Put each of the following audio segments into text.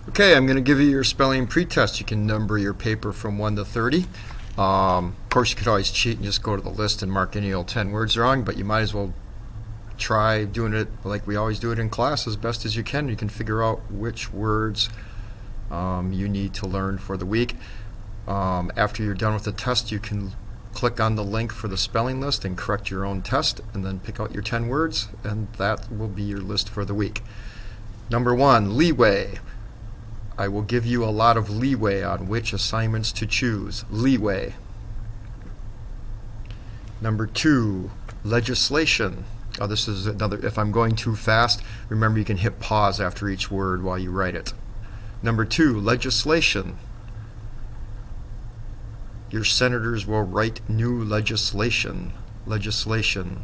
Okay, I'm going to give you your spelling pretest. You can number your paper from 1 to 30. Of course, you could always cheat and just go to the list and mark any old 10 words wrong, but you might as well try doing it like we always do it in class as best as you can. You can figure out which words you need to learn for the week. After you're done with the test, you can click on the link for the spelling list and correct your own test, and then pick out your 10 words, and that will be your list for the week. Number 1, leeway. I will give you a lot of leeway on which assignments to choose. Leeway. Number 2, legislation. This is another, if I'm going too fast, remember you can hit pause after each word while you write it. Number 2, legislation. Your senators will write new legislation. Legislation.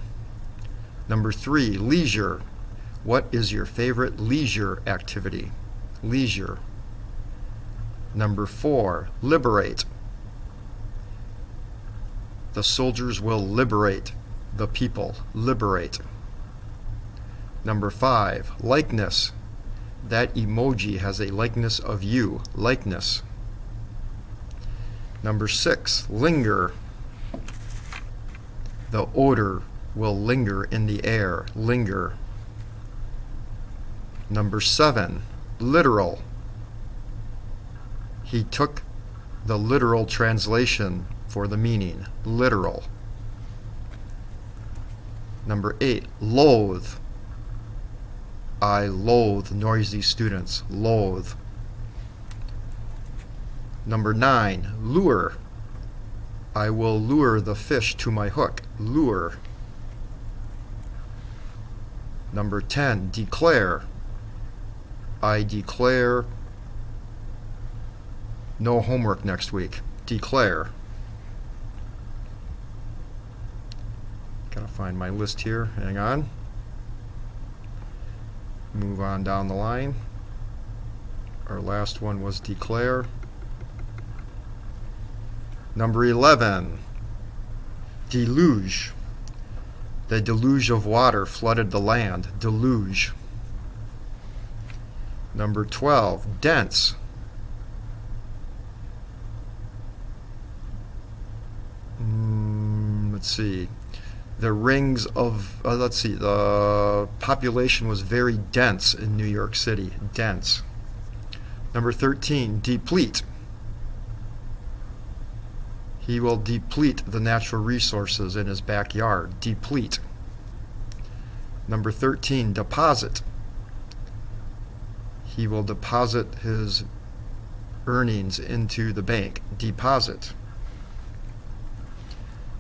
Number 3, leisure. What is your favorite leisure activity? Leisure. Number 4, liberate. The soldiers will liberate the people. Liberate. Number 5, likeness. That emoji has a likeness of you. Likeness. Number 6, linger. The odor will linger in the air. Linger. Number 7, literal. He took the literal translation for the meaning. Literal. Number 8, loathe. I loathe noisy students. Loathe. Number 9, lure. I will lure the fish to my hook. Lure. Number 10, declare. I declare no homework next week. Declare. Gotta find my list here. Hang on. Move on down the line. Our last one was declare. Number 11, deluge. The deluge of water flooded the land. Deluge. Number 12, dense. Let's see. The rings of, the population was very dense in New York City. Dense. Number 13, deplete. He will deplete the natural resources in his backyard. Deplete. Number 13, deposit. He will deposit his earnings into the bank. Deposit.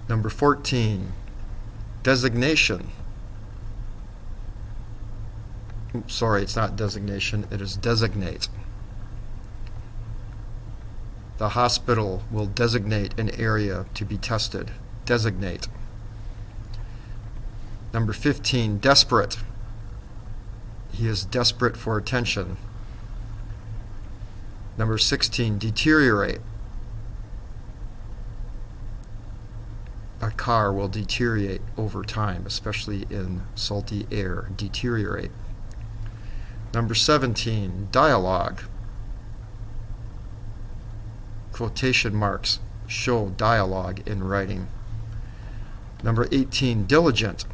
Number 14, designation. Oops, sorry, it's not designation, it is designate. The hospital will designate an area to be tested. Designate. Number 15, desperate. He is desperate for attention. Number 16, deteriorate. A car will deteriorate over time, especially in salty air. Deteriorate. Number 17, dialogue. Quotation marks show dialogue in writing. Number 18, diligent.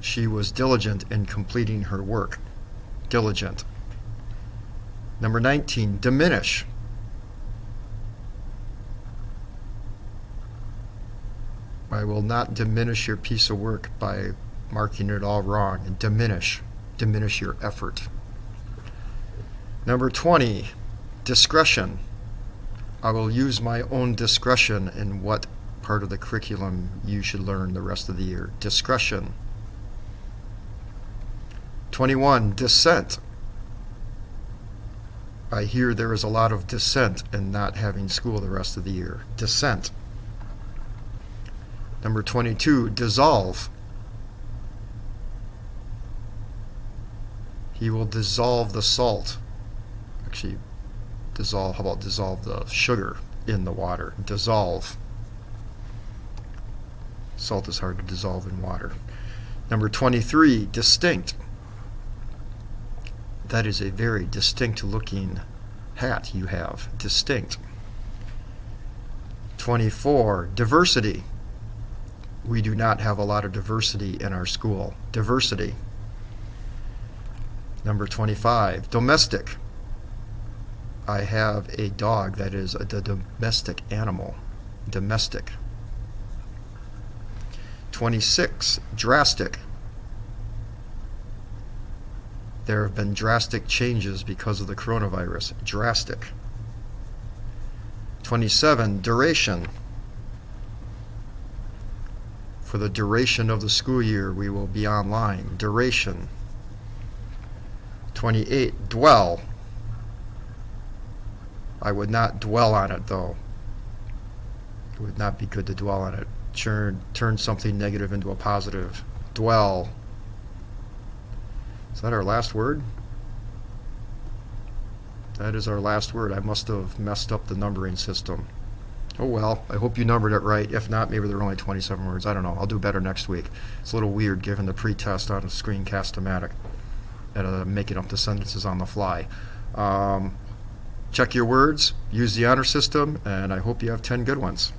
She was diligent in completing her work. Diligent. Number 19, diminish. I will not diminish your piece of work by marking it all wrong. Diminish. Diminish your effort. Number 20, discretion. I will use my own discretion in what part of the curriculum you should learn the rest of the year. Discretion. 21, dissent. I hear there is a lot of dissent in not having school the rest of the year. Dissent. Number 22, dissolve. He will dissolve the salt. Actually, dissolve, how about dissolve the sugar in the water? Dissolve. Salt is hard to dissolve in water. Number 23, distinct. That is a very distinct looking hat you have. Distinct. 24, diversity. We do not have a lot of diversity in our school. Diversity. Number 25, domestic. I have a dog that is a domestic animal. Domestic. 26, drastic. There have been drastic changes because of the coronavirus. Drastic. 27, duration. For the duration of the school year, we will be online. Duration. 28, dwell. I would not dwell on it, though. It would not be good to dwell on it. Turn something negative into a positive. Dwell. Is that our last word? That is our last word. I must have messed up the numbering system. Oh well, I hope you numbered it right. If not, maybe there are only 27 words. I don't know. I'll do better next week. It's a little weird given the pre-test on Screencast-O-Matic and making up the sentences on the fly. Check your words, use the honor system, and I hope you have 10 good ones.